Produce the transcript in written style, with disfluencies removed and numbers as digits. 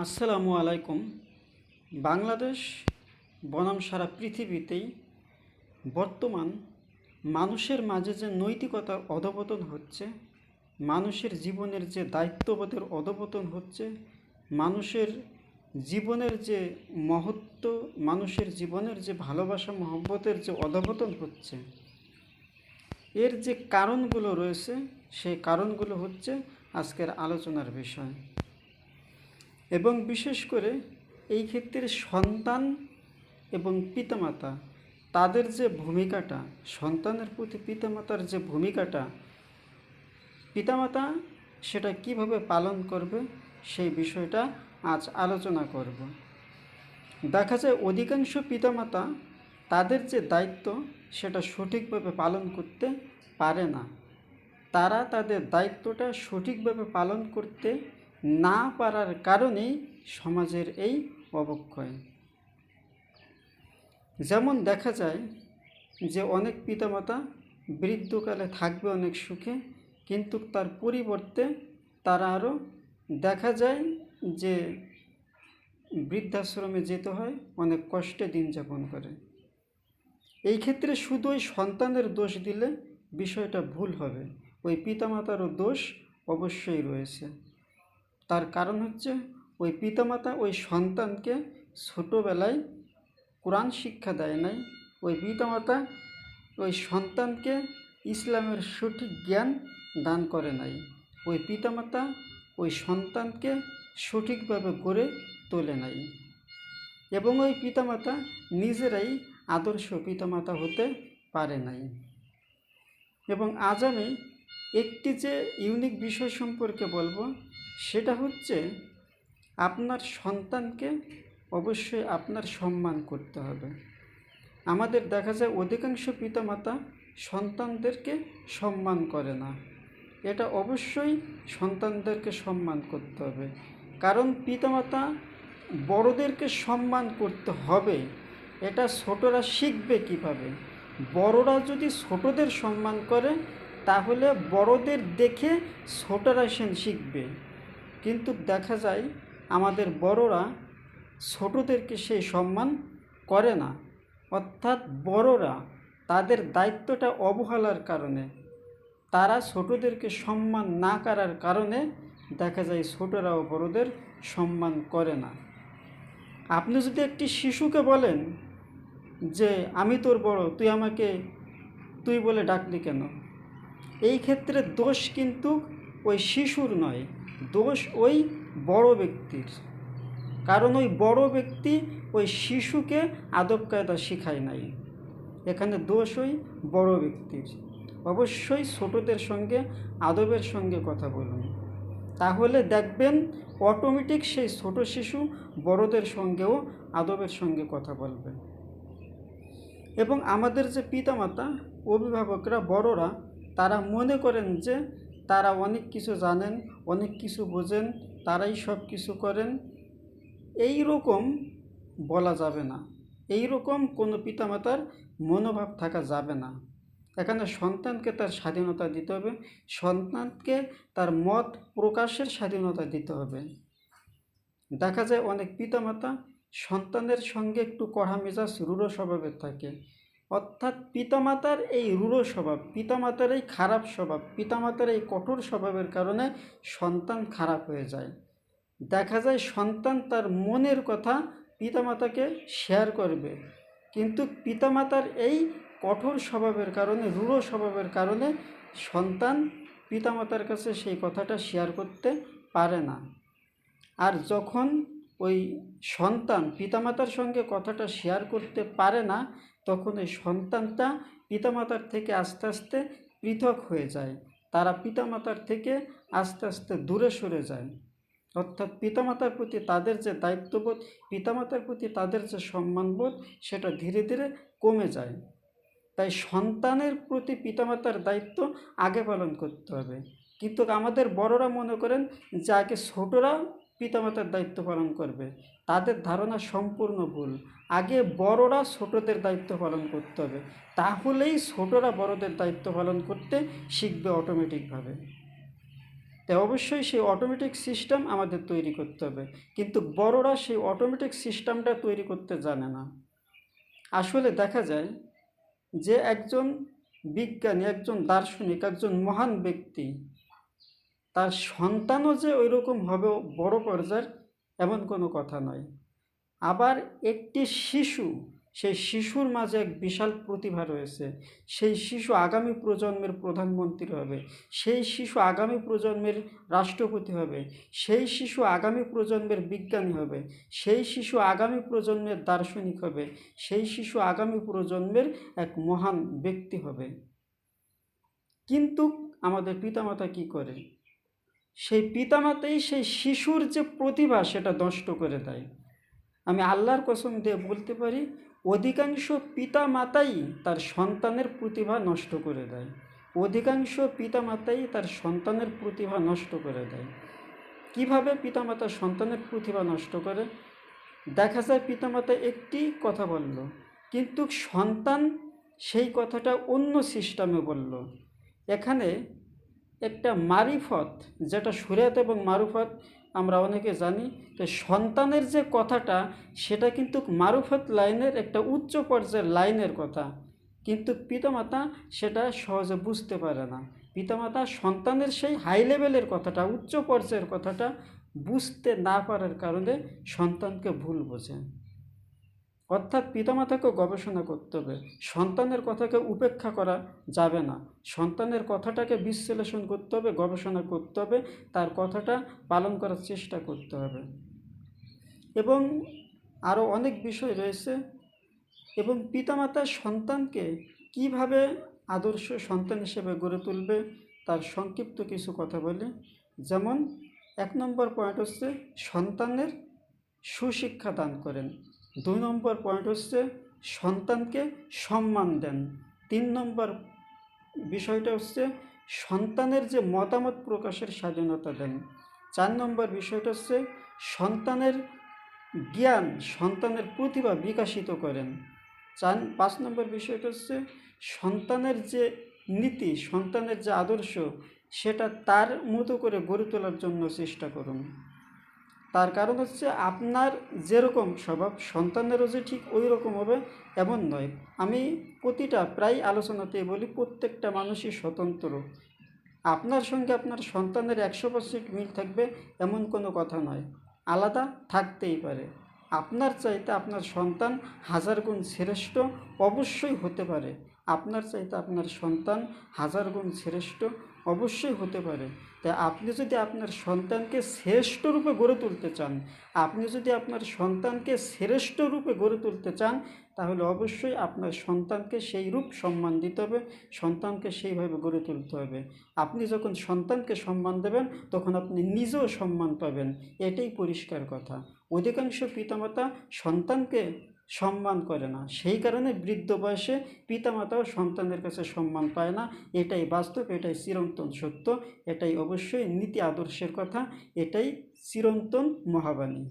আসসালামু আলাইকুম। বাংলাদেশ বনাম সারা পৃথিবীতেই বর্তমান মানুষের মাঝে যে নৈতিকতার অধঃপতন হচ্ছে, মানুষের জীবনের যে দায়িত্ববোধের অধঃপতন হচ্ছে, মানুষের জীবনের যে মহত্ব, মানুষের জীবনের যে ভালোবাসা মহব্বতের যে অধঃপতন হচ্ছে, এর যে কারণগুলো রয়েছে সেই কারণগুলো হচ্ছে আজকের আলোচনার বিষয়। এবং বিশেষ করে এই ক্ষেত্রে সন্তান এবং পিতামাতা তাদের যে ভূমিকাটা, সন্তানের প্রতি পিতামাতার যে ভূমিকাটা, পিতামাতা সেটা কিভাবে পালন করবে সেই বিষয়টা আজ আলোচনা করব। দেখা যায় অধিকাংশ পিতামাতা তাদের যে দায়িত্ব সেটা সঠিকভাবে পালন করতে পারে না। তারা তাদের দায়িত্বটা সঠিকভাবে পালন করতে না পারার কারণেই সমাজের এই অবক্ষয়। যেমন দেখা যায় যে অনেক পিতামাতা বৃদ্ধকালে থাকবে অনেক সুখে, কিন্তু তার পরিবর্তে তারা আরও দেখা যায় যে বৃদ্ধাশ্রমে যেতে হয়, অনেক কষ্টে দিন যাপন করে। এই ক্ষেত্রে শুধু ওই সন্তানের দোষ দিলে বিষয়টা ভুল হবে, ওই পিতামাতারও দোষ অবশ্যই রয়েছে। তার কারণ হচ্ছে ওই পিতামাতা ওই সন্তানকে ছোটোবেলায় কোরআন শিক্ষা দেয় নাই, ওই পিতামাতা ওই সন্তানকে ইসলামের সঠিক জ্ঞান দান করে নাই, ওই পিতামাতা ওই সন্তানকে সঠিকভাবে গড়ে তোলে নাই, এবং ওই পিতামাতা নিজেরাই আদর্শ পিতামাতা হতে পারে নাই। এবং আজ আমি একটি যে ইউনিক বিষয় সম্পর্কে বলবো, সেটা হচ্ছে আপনার সন্তানকে অবশ্যই আপনার সম্মান করতে হবে। আমাদের দেখা যায় অধিকাংশ পিতামাতা সন্তানদেরকে সম্মান করে না। এটা অবশ্যই সন্তানদেরকে সম্মান করতে হবে, কারণ পিতামাতা বড়দেরকে সম্মান করতে হবে। এটা ছোটরা শিখবে কিভাবে? বড়রা যদি ছোটদের সম্মান করে তাহলে বড়দের দেখে ছোটরা শিখবে। কিন্তু দেখা যায় আমাদের বড়রা ছোটদেরকে সেই সম্মান করে না, অর্থাৎ বড়রা তাদের দায়িত্বটা অবহেলার কারণে, তারা ছোটদেরকে সম্মান না করার কারণে দেখা যায় ছোটরাও বড়দের সম্মান করে না। আপনি যদি একটি শিশুকে বলেন যে আমি তোর বড়, তুই আমাকে তুই বলে ডাকলি কেন, এই ক্ষেত্রে দোষ কিন্তু ওই শিশুর নয়, দোষ ওই বড় ব্যক্তির। কারণ ওই বড় ব্যক্তি ওই শিশুকে আদব কায়দা শেখায় নাই, এখানে দোষ ওই বড় ব্যক্তির। অবশ্যই ছোটদের সঙ্গে আদবের সঙ্গে কথা বলুন, তাহলে দেখবেন অটোমেটিক সেই ছোট শিশু বড়দের সঙ্গেও আদবের সঙ্গে কথা বলবে। এবং আমাদের যে পিতামাতা, অভিভাবকরা, বড়রা, তারা মনে করেন যে তারা অনেক কিছু জানেন, অনেক কিছু বোঝেন, তারাই সব কিছু করেন। এই রকম বলা যাবে না, এই রকম কোনো পিতামাতার মনোভাব থাকা যাবে না। এখানে সন্তানকে তার স্বাধীনতা দিতে হবে, সন্তানকে তার মত প্রকাশের স্বাধীনতা দিতে হবে। দেখা যায় অনেক পিতামাতা সন্তানের সঙ্গে একটু কড়া মেজাজ, রূঢ় স্বভাবের থাকে, অর্থাৎ পিতামাতার এই রূঢ় স্বভাব, পিতামাতার এই খারাপ স্বভাব, পিতামাতার এই কঠোর স্বভাবের কারণে সন্তান খারাপ হয়ে যায়। দেখা যায় সন্তান তার মনের কথা পিতামাতাকে শেয়ার করবে, কিন্তু পিতামাতার এই কঠোর স্বভাবের কারণে, রূঢ় স্বভাবের কারণে সন্তান পিতামাতার কাছে সেই কথাটা শেয়ার করতে পারে না। আর যখন ওই সন্তান পিতামাতার সঙ্গে কথাটা শেয়ার করতে পারে না, তখন ওই সন্তানটা পিতামাতার থেকে আস্তে আস্তে পৃথক হয়ে যায়, তারা পিতামাতার থেকে আস্তে আস্তে দূরে সরে যায়। অর্থাৎ পিতামাতার প্রতি তাদের যে দায়িত্ববোধ, পিতামাতার প্রতি তাদের যে সম্মানবোধ, সেটা ধীরে ধীরে কমে যায়। তাই সন্তানের প্রতি পিতামাতার দায়িত্ব আগে পালন করতে হবে। কিন্তু আমাদের বড়রা মনে করেন যে আগে ছোটরা পিতামাতার দায়িত্ব পালন করবে, তাদের ধারণা সম্পূর্ণ ভুল। আগে বড়রা ছোটদের দায়িত্ব পালন করতে হবে, তাহলেই ছোটরা বড়দের দায়িত্ব পালন করতে শিখবে অটোমেটিকভাবে। তাই অবশ্যই সেই অটোমেটিক সিস্টেম আমাদের তৈরি করতে হবে, কিন্তু বড়রা সেই অটোমেটিক সিস্টেমটা তৈরি করতে জানে না। আসলে দেখা যায় যে একজন বিজ্ঞানী, একজন দার্শনিক, একজন মহান ব্যক্তি, তার সন্তানও যে ওই রকম হবে বড় পর্যায়ের, এমন কোনো কথা নয়। আবার একটি শিশু, সেই শিশুর মাঝে এক বিশাল প্রতিভা রয়েছে। সেই শিশু আগামী প্রজন্মের প্রধানমন্ত্রী হবে, সেই শিশু আগামী প্রজন্মের রাষ্ট্রপতি হবে, সেই শিশু আগামী প্রজন্মের বিজ্ঞানী হবে, সেই শিশু আগামী প্রজন্মের দার্শনিক হবে, সেই শিশু আগামী প্রজন্মের এক মহান ব্যক্তি হবে। কিন্তু আমাদের পিতামাতা কি করে? সেই পিতামাতাই সেই শিশুর যে প্রতিভা সেটা নষ্ট করে দেয়। আমি আল্লাহর কসম দিয়ে বলতে পারি, অধিকাংশ পিতামাতাই তার সন্তানের প্রতিভা নষ্ট করে দেয়। অধিকাংশ পিতামাতাই তার সন্তানের প্রতিভা নষ্ট করে দেয়। কিভাবে পিতামাতা সন্তানের প্রতিভা নষ্ট করে? দেখা যায় পিতামাতা একটি কথা বলল, কিন্তু সন্তান সেই কথাটা অন্য সিস্টেমে বলল। এখানে একটা মারিফত, যেটা শরিয়ত এবং মারুফত আমরা অনেকে জানি, তো সন্তানের যে কথাটা সেটা কিন্তু মারুফত লাইনের একটা উচ্চ পর্যায়ের লাইনের কথা, কিন্তু পিতামাতা সেটা সহজে বুঝতে পারে না। পিতামাতা সন্তানের সেই হাই লেভেলের কথাটা, উচ্চ পর্যায়ের কথাটা বুঝতে না পারার কারণে সন্তানকে ভুল বোঝে। অর্থাৎ পিতামাতাকেও গবেষণা করতে হবে, সন্তানের কথাকে উপেক্ষা করা যাবে না। সন্তানের কথাটাকে বিশ্লেষণ করতে হবে, গবেষণা করতে হবে, তার কথাটা পালন করার চেষ্টা করতে হবে। এবং আরও অনেক বিষয় রয়েছে। এবং পিতামাতা সন্তানকে কিভাবে আদর্শ সন্তান হিসেবে গড়ে তুলবে তার সংক্ষিপ্ত কিছু কথা বলি। যেমন 1 নম্বর পয়েন্ট হচ্ছে সন্তানের সুশিক্ষা দান করেন। 2 নম্বর পয়েন্ট হচ্ছে সন্তানকে সম্মান দেন। 3 নম্বর বিষয়টা হচ্ছে সন্তানের যে মতামত প্রকাশের স্বাধীনতা দেন। 4 নম্বর বিষয়টা হচ্ছে সন্তানের জ্ঞান, সন্তানের প্রতিভা বিকাশিত করেন। 5 নম্বর বিষয়টা হচ্ছে সন্তানের যে নীতি, সন্তানের যে আদর্শ, সেটা তার মতো করে গড়ে তোলার জন্য চেষ্টা করুন। তার কারণ হচ্ছে আপনার যেরকম স্বভাব সন্তানেরও যে ঠিক ওই রকম হবে এমন নয়। আমি প্রতিটা প্রায় আলোচনাতেই বলি, প্রত্যেকটা মানুষই স্বতন্ত্র। আপনার সঙ্গে আপনার সন্তানের 100% মিল থাকবে এমন কোনো কথা নয়, আলাদা থাকতেই পারে। আপনার চাইতে আপনার সন্তান 1000 গুণ শ্রেষ্ঠ অবশ্যই হতে পারে। আপনার চাইতে আপনার সন্তান 1000 গুণ শ্রেষ্ঠ অবশ্যই হতে পারে। তাই আপনি যদি আপনার সন্তানকে শ্রেষ্ঠ রূপে গড়ে তুলতে চান, আপনি যদি আপনার সন্তানকে শ্রেষ্ঠ রূপে গড়ে তুলতে চান, তাহলে অবশ্যই আপনার সন্তানকে সেই রূপ সম্মান দিতে হবে, সন্তানকে সেইভাবে গড়ে তুলতে হবে। আপনি যখন সন্তানকে সম্মান দেবেন তখন আপনি নিজেও সম্মান পাবেন, এটাই পরিষ্কার কথা। অধিকাংশ পিতামাতা সন্তানকে সম্মান করে না, সেই কারণে বৃদ্ধ বয়সে পিতামাতাও সন্তানের কাছে সম্মান পায় না। এটাই বাস্তব, এটাই চিরন্তন সত্য, এটাই অবশ্যই নীতি আদর্শের কথা, এটাই চিরন্তন মহাবাণী।